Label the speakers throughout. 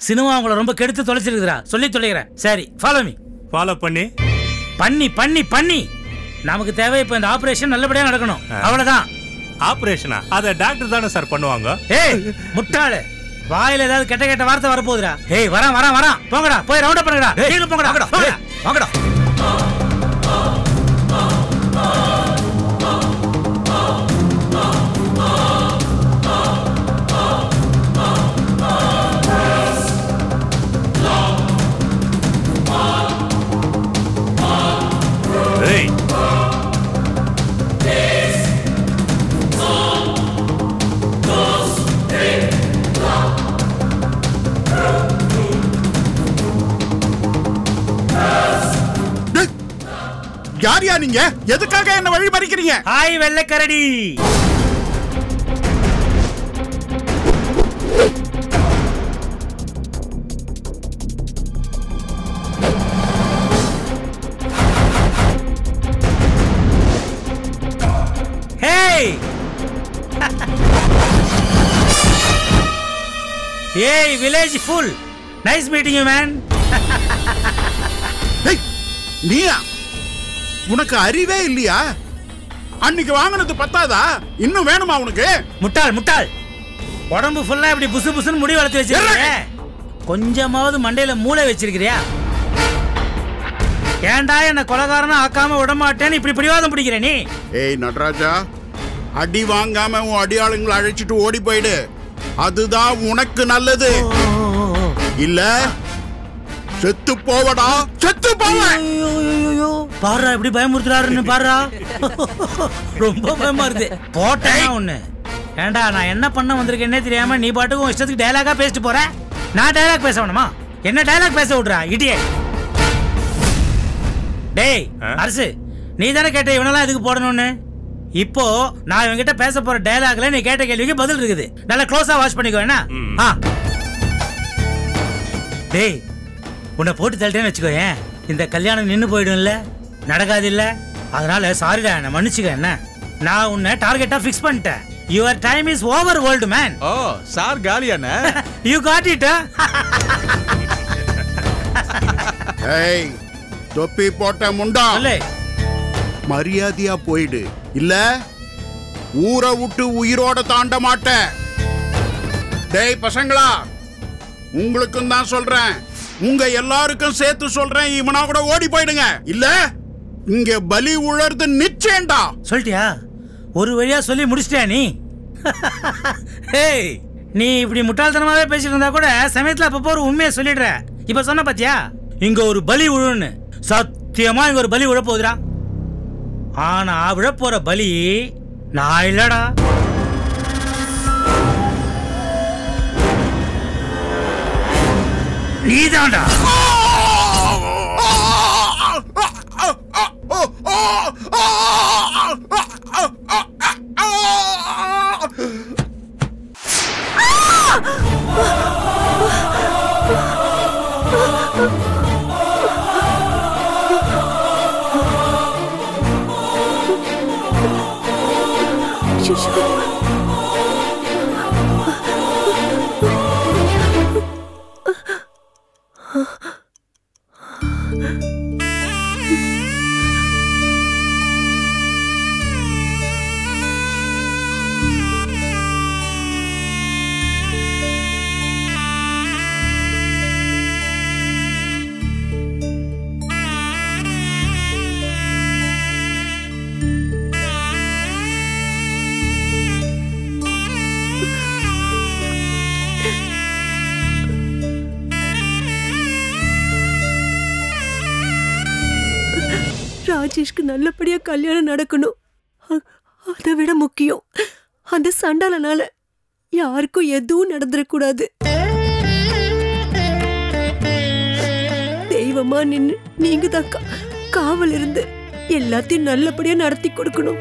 Speaker 1: Cinema உங்களை ரொம்ப கெடுத்து தொலைச்சிருக்குறா, சொல்லி தொலைகிறேன். சரி, ஃபாலோ மீ.
Speaker 2: ஃபாலோ பண்ணி
Speaker 1: பண்ணி பண்ணி பண்ணி நமக்கு தேவை இப்போ இந்த ஆபரேஷன் நல்லபடியா நடக்கணும், அவ்வளவுதான்.
Speaker 2: ஆபரேஷனா? அத டாக்டர் தானே சார் பண்ணுவாங்க.
Speaker 1: ஏய் முட்டாளே, வாயில ஏதாவது கெட்ட கெட்ட வார்த்தை வரப்போகுதுடா. ஏய் வரான் வரான் வரான், போங்கடா போய் ரவுண்ட் அப் பண்ணுங்கடா. நீங்க போங்கடா, வாங்கடா.
Speaker 3: யாரியா நீங்க? எதுக்காக என்ன வழி மறிக்கிறீங்க?
Speaker 1: ஹாய் வெள்ளைக்கரடி. ஹேய் ஏய் village full, nice meeting you man.
Speaker 3: நீயா? உனக்கு அறிவே இல்லையா? அன்னைக்கு வாங்கினது பத்தாதா? இன்னும் வேணுமா உனக்கு?
Speaker 1: முட்டாள் முட்டாள், உடம்பு ஃபுல்லா இப்படி புசு புசுன்னு முடி வளர்த்து வச்சிருக்க, கொஞ்சமாவது மண்டையில மூளை வச்சிருக்கிறியா? ஏன்டா என்ன கொலைகாரனா ஆக்காம விட மாட்டேன்னு இப்படி பிடிவாதம் பிடிக்கிற நீ?
Speaker 3: ஏய் நடராஜா, அடி வாங்காம உன் அடியாளுங்களை அழைச்சிட்டு ஓடி போயிடு, அதுதான் உனக்கு நல்லது. இல்ல செத்து போவடா, செத்து போவ.
Speaker 1: பாருடா எப்படி பயமுறுத்துறாருன்னு பாருடா, ரொம்ப பயமா இருக்கு. போட்டேன் ஒண்ணு. ஏண்டா நான் என்ன பண்ண வந்திருக்கேன்னே தெரியாம நீ பாட்டுக்கு உன் இஷ்டத்துக்கு டயலாகா பேசிட்டு போற. நான் டயலாக் பேச வேணுமா? என்ன டயலாக் பேச விடுறா இடியே? டேய் அரசு, நீ தானே கேட்ட இவனெல்லாம் எதுக்கு போடணும்னு. இப்போ நான் இவங்கிட்ட பேச போற டயலாக்ல நீ கேட்ட கேள்விக்கு பதில் இருக்குது. நல்லா க்ளோஸா வாட்ச் பண்ணிக்கோ. என்ன டேய், உன்னை போட்டு தள்ளிட்டேன்னு வச்சுக்கோ, ஏன் இந்த கல்யாணம் நின்று போயிடும்ல, நடக்காது இல்ல. அதனால சாரிடா, என்ன மன்னிச்சுக்க. என்ன நான் உன்னை டார்கெட்டா ஃபிக்ஸ் பண்ணிட்டேன். Your time is over old man.
Speaker 4: ஓ சார் காலியானே.
Speaker 1: You got it.
Speaker 3: ஏய் தொப்பி போட்ட முண்டா, மரியாதையா போயிடு, இல்ல ஊரை விட்டு உயிரோட தாண்ட மாட்டேன். டேய் பசங்களா, உங்களுக்கும் தான் சொல்றேன், உங்க எல்லாருக்கும் சேர்த்து சொல்றேன், இவனா கூட ஓடி போயிடுங்க, இல்ல இங்க பலி உழறது நிச்சயம்டா.
Speaker 1: சொல்லிட்டியா? ஒரு வழியா சொல்லி முடிச்சிட்டியா நீ? ஏய் நீ இப்படி முட்டாள்தனமாவே பேசிட்டு இருந்தா கூட சமயத்துல அப்பப்போ ஒரு உண்மையை சொல்லிடுற. இப்ப சொன்ன பாத்தியா, இங்க ஒரு பலி உழுன்னு. சத்தியமா இங்க ஒரு பலி உழ போகுதுடா. ஆனா விழ போற பலி நான் இல்லடா. நீதான்டா.
Speaker 5: ராஜேஷ்க்கு நல்லபடியா கல்யாணம் நடக்கணும். அதை விட முக்கியம், அந்த சண்டாலனால யாருக்கும் எதுவும் நடந்துடக்கூடாது. தெய்வமா நின்னு நீங்க தான் காவல் இருந்து எல்லாத்தையும் நல்லபடியா நடத்தி கொடுக்கணும்.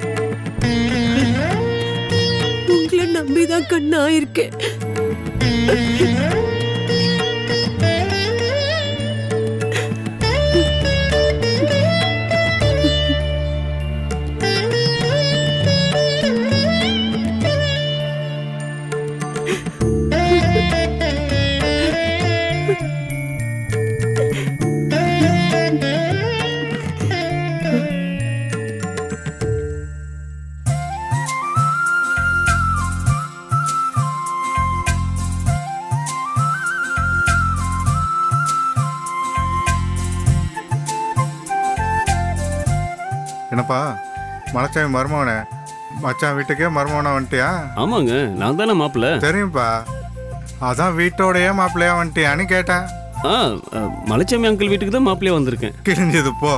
Speaker 5: உங்களை நம்பிதான் கண்ணா இருக்கேன்.
Speaker 4: என்னப்பா மலைச்சாமி மருமவனே, மச்சான் வீட்டுக்கே மருமவனா வந்துட்டியா?
Speaker 6: ஆமாங்க, நான் தானே மாப்பிள்ள.
Speaker 4: தெரியும்ப்பா, அதான் வீட்டோடையே மாப்பிள்ளையா வந்துட்டியான்னு கேட்டேன்.
Speaker 6: மலைச்சாமி அங்கிள் வீட்டுக்கு தான் மாப்பிள்ளையா வந்திருக்கேன்.
Speaker 4: கிழிஞ்சது போ.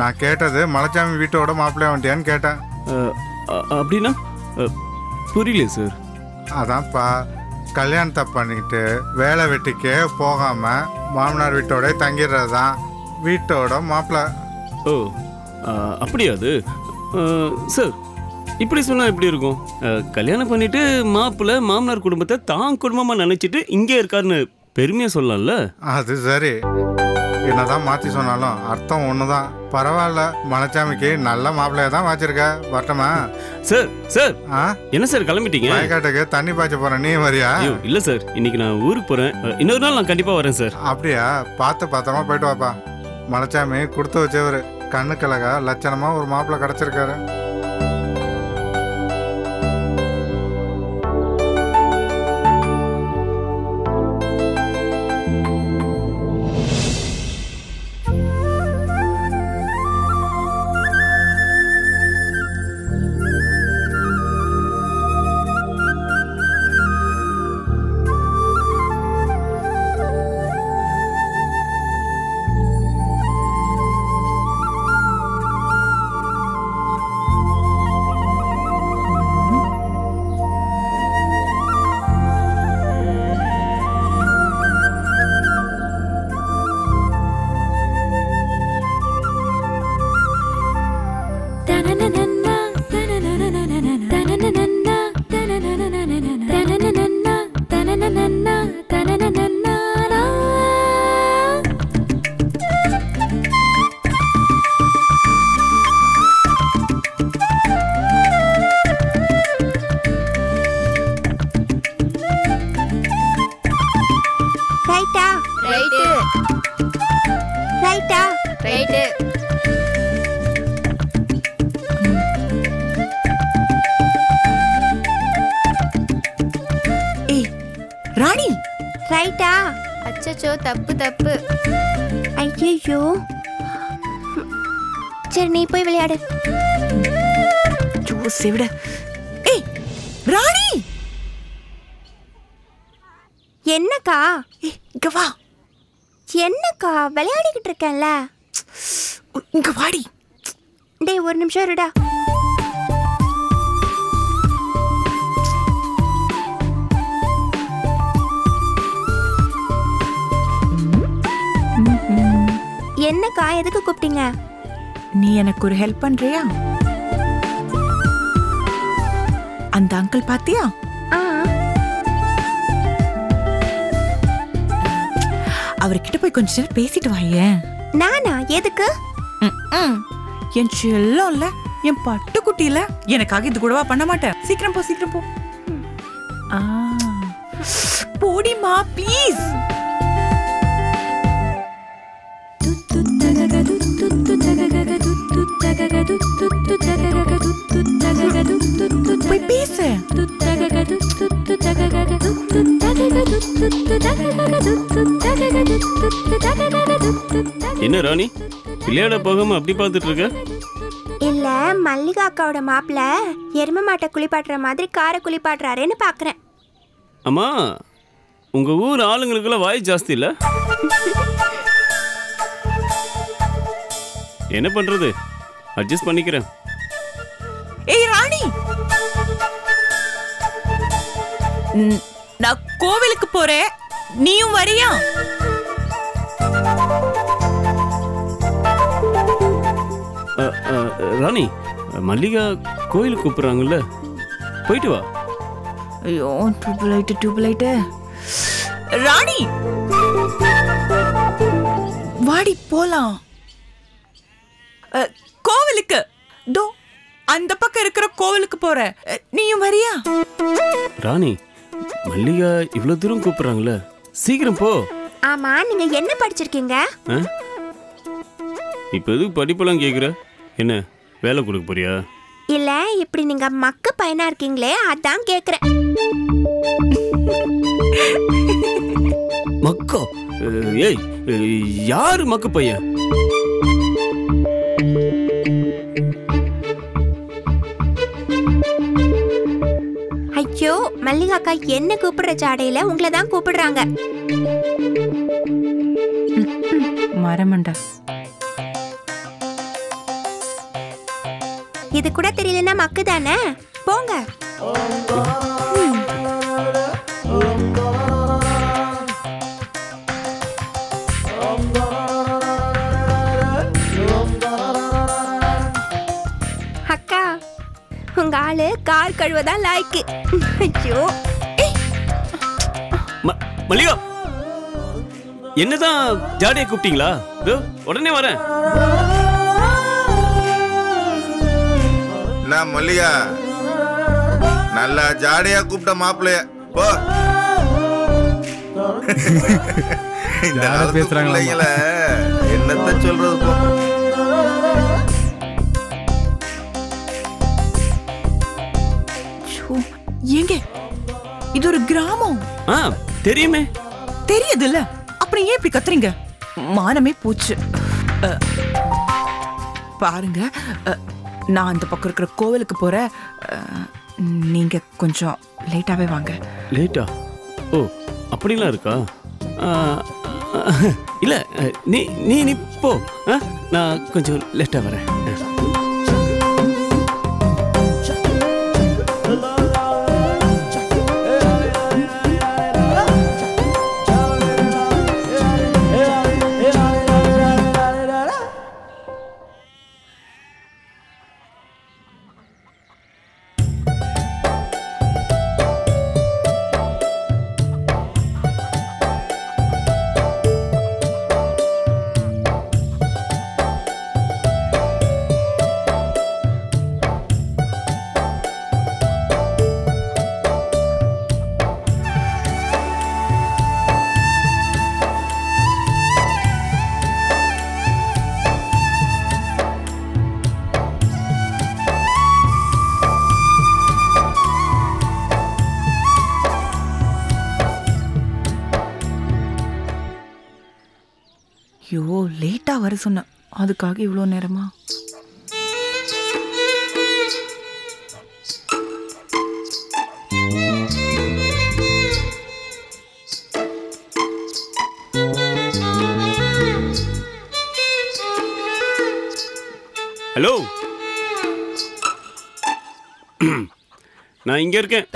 Speaker 4: நான் கேட்டது மலைச்சாமி வீட்டோட மாப்பிள்ளையா வந்துட்டியான்னு கேட்டேன்.
Speaker 6: அப்படின்னா புரியல சார்.
Speaker 4: அதான்ப்பா, கல்யாணத்தை பண்ணிட்டு வேலை வெட்டிக்கே போகாம மாமனார் வீட்டோட தங்கிடுறது தான் வீட்டோட மாப்பிள்ளை.
Speaker 6: ஓ அப்படியா அது? சார் இப்படி சொன்னால் எப்படி இருக்கும்? கல்யாணம் பண்ணிட்டு மாப்பிள்ளை மாமனார் குடும்பத்தை தான் குடும்பமாக நினச்சிட்டு இங்கே இருக்காருன்னு பெருமையாக சொல்லலாம்ல?
Speaker 4: அது சரி, என்னதான் மாற்றி சொன்னாலும் அர்த்தம் ஒன்று தான். பரவாயில்ல, மலைச்சாமிக்கு நல்ல மாப்பிள்ளைய தான் வச்சிருக்க. வரட்டுமா?
Speaker 6: சார் சார் என்ன சார் கிளம்பிட்டீங்க?
Speaker 4: வயக்காட்டுக்கு தண்ணி பாய்ச்ச போகிறேன், நீ வரியா?
Speaker 6: இல்லை சார், இன்னைக்கு நான் ஊருக்கு போகிறேன். இன்னொரு நாள் நான் கண்டிப்பாக வரேன் சார்.
Speaker 4: அப்படியா? பார்த்து பத்திரமா போயிட்டு வாப்பா. மலைச்சாமி கொடுத்து வச்சவர், கண்ணுக்கழகா லட்சணமாக ஒரு மாப்பிள்ளை கிடச்சிருக்காரு.
Speaker 7: ராணி
Speaker 8: ரைட்டா? அச்சச்சோ, தப்பு தப்பு. ஐயோ, சரி நீ போய் விளையாடு.
Speaker 7: ஜூஸை விட. ஏய் ராணி,
Speaker 8: என்னக்கா?
Speaker 7: இங்க வா.
Speaker 8: என்னக்கா? விளையாடிக்கிட்டு இருக்கேன்ல.
Speaker 7: இங்க வாடி.
Speaker 8: டேய் ஒரு நிமிஷம் இருடா. என்னக்கா, எதுக்கு கூப்பிட்டீங்க?
Speaker 7: நீ எனக்கு ஒரு ஹெல்ப் பண்றியா? அந்த அங்கிள் பாத்தியா? அவர்கிட்ட போய் கொஞ்ச நேரம் பேசிட்டு வாயேன்.
Speaker 8: நானா? எதுக்கு?
Speaker 7: என் செல்லம் இல்ல, என் பட்டுக்குட்டி இல்ல, எனக்காக இது கூடவா பண்ண மாட்டேன். சீக்கிரம் போ, சீக்கிரம் போ. போடிமா ப்ளீஸ். போய் பேசு.
Speaker 6: என்ன ராணி, விளையாட போகாம அப்படி பார்த்துட்டு இருக்க?
Speaker 8: இல்ல, மல்லிகா அக்காவோட மாப்பிள்ள எரும மாட்டை குளிப்பாட்டுற மாதிரி காரை குளிப்பாட்டுறாருன்னு பாக்குறேன்.
Speaker 6: அம்மா, உங்க ஊர் ஆளுங்களுக்குள்ள வாய் ஜாஸ்தி இல்ல? என்ன பண்றது, அட்ஜஸ்ட் பண்ணிக்கிறேன்.
Speaker 7: ஏய் ராணி, நான் கோவிலுக்கு போறேன், நீயும் வரியா?
Speaker 6: ராணி, மல்லிகா கோயிலுக்கு கூப்பிடுறாங்கல்ல, போயிட்டு வா.
Speaker 7: ஐயோ, டியூப்லைட்டு. ராணி வாடி போலாம். கோவிலுக்கு தோ அந்த பக்கம் இருக்கிற கோவிலுக்கு போற, நீயும் வரியா?
Speaker 6: ராணி, மல்லிகா இவ்வளவு தூரம் கூப்பிடுறாங்கல்ல, சீக்கிரம் போ.
Speaker 8: ஆமா, நீங்க என்ன படிச்சிருக்கீங்க?
Speaker 6: இப்ப எதுக்கு படிப்பெல்லாம் கேக்குற? என்ன வேலை கொடுக்க போறியா?
Speaker 8: இல்ல, இப்படி நீங்க மக்க பையனா இருக்கீங்களே, அதான் கேக்குறேன்.
Speaker 6: மக்கா? ஏய், யாரு மக்க பையன்?
Speaker 8: மல்லிகா அக்கா என்ன கூப்பிடுற ஜாடையில உங்களை தான் கூப்பிடுறாங்க.
Speaker 7: மரமண்டா,
Speaker 8: இது கூட தெரியலன்னா மக்கு தானே, போங்க. அக்கா, உங்க ஆளு கார் கழுவதான் லாய்க்கு. ஐயோ
Speaker 6: மல்லிகா, என்னதான் ஜாடியை கூப்பிட்டீங்களா? உடனே வரேன்.
Speaker 9: நான் மல்லிகா நல்லா ஜாடியா கூப்பிட்ட மாப்பிள்ளைய போ. பேசுறாங்கள என்னத்த சொல்றது போ.
Speaker 7: ஏங்க இது ஒரு கிராமம்.
Speaker 6: தெரியுமே.
Speaker 7: தெரியுது இல்ல, அப்புறம் ஏன் இப்படி கத்துறீங்க? மானமே போச்சு. பாருங்க, நான் அந்த பக்கம் இருக்கிற கோவிலுக்கு போறேன். நீங்க கொஞ்சம் லேட்டாவே வாங்க.
Speaker 6: லேட்டா? ஓ, அப்படிலாம் இருக்கா? இல்ல, நீ நீ நீ போ, நான் கொஞ்சம் லேட்டா வரேன்.
Speaker 7: ஐயோ, லேட்டா வர சொன்ன, அதுக்காக இவ்வளோ நேரமா?
Speaker 6: ஹலோ, நான் இங்க இருக்கேன்.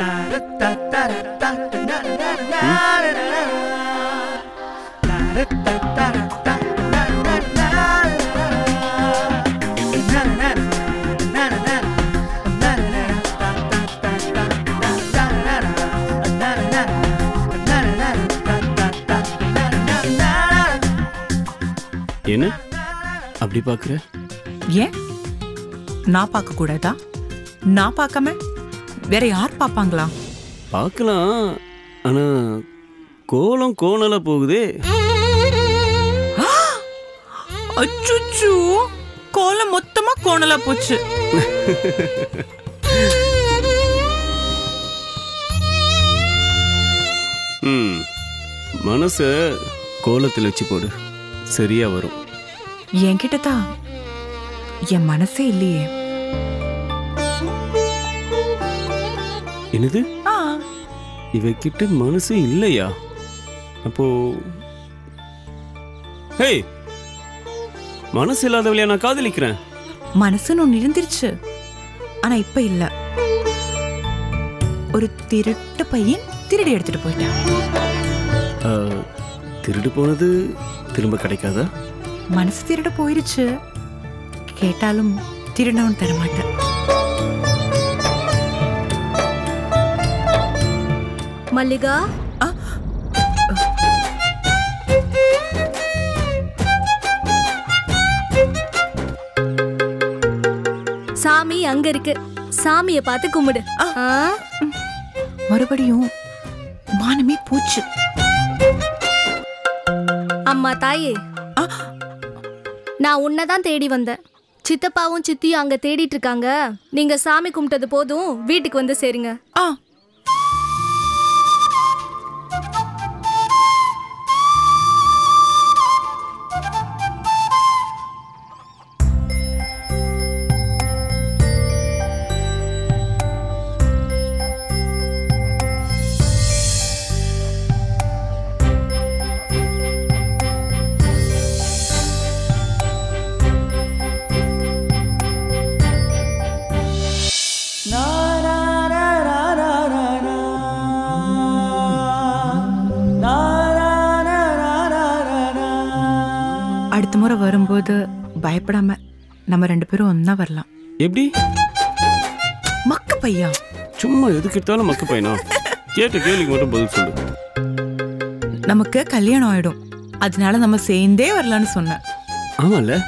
Speaker 6: என்ன அப்படி பாக்குற?
Speaker 7: ஏன் நான் பார்க்க கூடாதா? நான் பார்க்காம வேற யார் பார்ப்பாங்களா?
Speaker 6: பார்க்கலாம், ஆனா கோலம் கோணல போகுதே.
Speaker 7: அச்சுச்சு, கோலம் மொத்தமா கோணலா போச்சு.
Speaker 6: மனச கோலத்தில் வச்சு போடு, சரியா வரும்.
Speaker 7: என்கிட்ட தான் என் மனசே இல்லையே.
Speaker 6: என்னது? இவகிட்ட மனசு இல்லையா? அப்போ ஹே, மனசு இல்லாதவளையா நான் காதலிக்கிறேன்?
Speaker 7: மனசுன்னு ஒன்று இருந்துருச்சு, ஆனா இப்ப இல்ல. ஒரு திருட்டு பையன் திருடி எடுத்துட்டு போயிட்டான்.
Speaker 6: திருடு போனது திரும்ப கிடைக்காதா?
Speaker 7: மனசு திருட போயிருச்சு, கேட்டாலும் திருடவன் தரமாட்டேன்.
Speaker 5: மல்லிகா, சாமி அங்க இருக்கு, சாமிய பார்த்து கும்பிடு.
Speaker 7: மறுபடியும் மானமே போச்சு.
Speaker 5: அம்மா தாயே, நான் உன்னதான் தேடி வந்தேன். சித்தப்பாவும் சித்தியும் அங்க தேடிட்டு இருக்காங்க. நீங்க சாமி கும்பிட்டது போதும், வீட்டுக்கு வந்து சேருங்க.
Speaker 7: அடுத்த முறை வரும்போது பயப்படாம நம்ம 2 பேரும் ஒன்னா வரலாம்.
Speaker 6: எப்படி?
Speaker 7: மக்க பையா.
Speaker 6: சும்மா எதுக்கு எடுத்தாலும் மக்க பையனா? கேட்ட கேள்விக்கு மட்டும் பதில் சொல்லு.
Speaker 7: நமக்கு கல்யாணம் ஆயிடும், அதனால நம்ம சேர்ந்தே வரலாம்னு சொன்னேன்.
Speaker 6: ஆமால.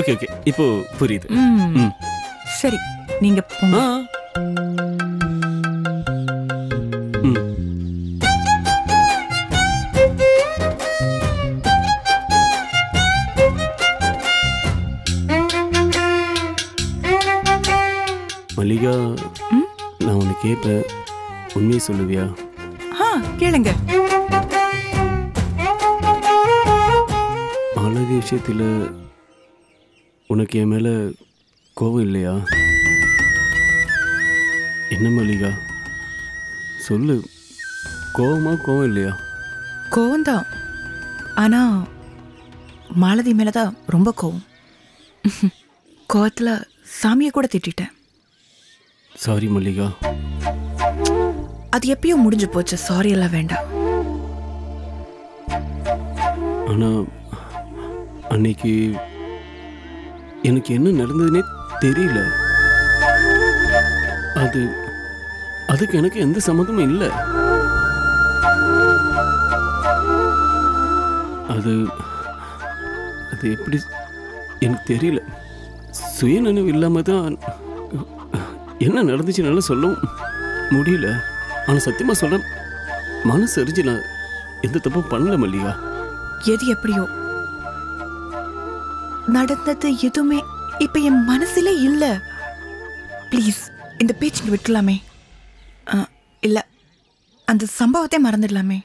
Speaker 6: ஓகே ஓகே, இப்போ புரியுது.
Speaker 7: சரி, நீங்க போங்க.
Speaker 6: மல்லிகா, நான் உன்னை கேட்பேன், உண்மையை சொல்லுவியா?
Speaker 7: கேளுங்க.
Speaker 6: மாலதி விஷயத்தில் உனக்கு என் மேலே கோபம் இல்லையா? என்ன மல்லிகா சொல்லு, கோபம் இல்லையா?
Speaker 7: கோவம்தான், ஆனா மாலதி மேலதான் ரொம்ப கோவம். கோவத்துல சாமியை கூட திட்டேன்.
Speaker 6: சாரி மல்லிகா.
Speaker 7: அது எப்பயோ முடிஞ்சு போச்சு, சாரி எல்லாம் வேண்டாம்.
Speaker 6: ஆனா அன்னைக்கு எனக்கு என்ன நடந்ததுன்னே தெரியல. அதுக்கு எனக்கு எந்த சம்மந்தமும் இல்லை. அது எப்படி எனக்கு தெரியல. சுயநினைவு இல்லாம தான் என்ன நடந்துச்சுனால சொல்லவும் முடியல. ஆனால் சத்தியமா சொல்ல, மனசு அறிஞ்சு நான் எந்த தப்பும் பண்ணல மல்லிகா.
Speaker 7: எது எப்படியோ நடந்தது எதுவுமே இப்ப என் மனசுல இல்ல. ப்ளீஸ் இந்த பேச்சு விட்டுலாமே. இல்ல, அந்த சம்பவத்தை மறந்துடலாமே.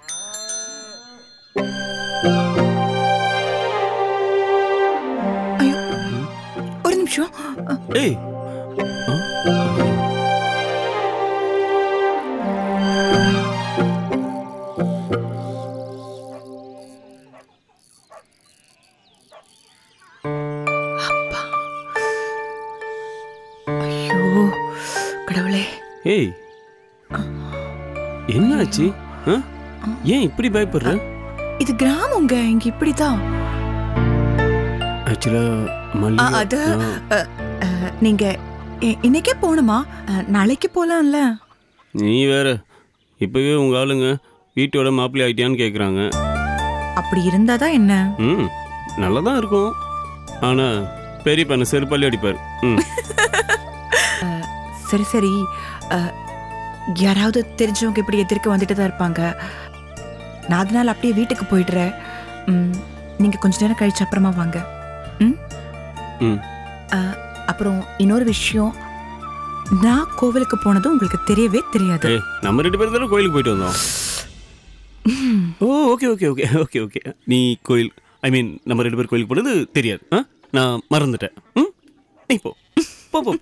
Speaker 7: ஐயோ, ஒரு நிமிஷம்.
Speaker 6: ஏய், ஏய், என்ன ஆச்சு? ஏன் இப்படி பயப்படுற?
Speaker 7: இது கிராமங்க, இங்க இப்படிதான்.
Speaker 6: ஆக்சுவலா மல்லிகா,
Speaker 7: அது நீங்க இன்னைக்கே போகணுமா? நாளைக்கு போலாம்ல.
Speaker 6: நீ வேற, இப்பவே உங்க ஆளுங்க வீட்டோட மாப்பிள்ளை ஆயிட்டியான்னு கேக்குறாங்க.
Speaker 7: அப்படி இருந்தாதான் என்ன?
Speaker 6: நல்லதான் இருக்கும், ஆனா பெரிய பண்ண செருப்பள்ளி அடிப்பார்.
Speaker 7: சரி சரி, யாராவது தெரிஞ்சவங்க இப்படி எதிர்க்க வந்துட்டு தான் இருப்பாங்க. நான் அதனால அப்படியே வீட்டுக்கு போயிடுறேன். நீங்க கொஞ்ச நேரம் கழிச்சு அப்புறமா வாங்க. அப்புறம் இன்னொரு விஷயம், நான் கோவிலுக்கு போனதும் உங்களுக்கு தெரியவே தெரியாது.
Speaker 6: நம்ம 2 பேரும் தானே கோயிலுக்கு போயிட்டு வந்தோம். ஓ okay okay okay okay okay, நீ கோயில், ஐ மீன் நம்ம 2 பேரும் கோயிலுக்கு போனது தெரியாது. நான் மறந்துட்டேன். நீ போ போ போ.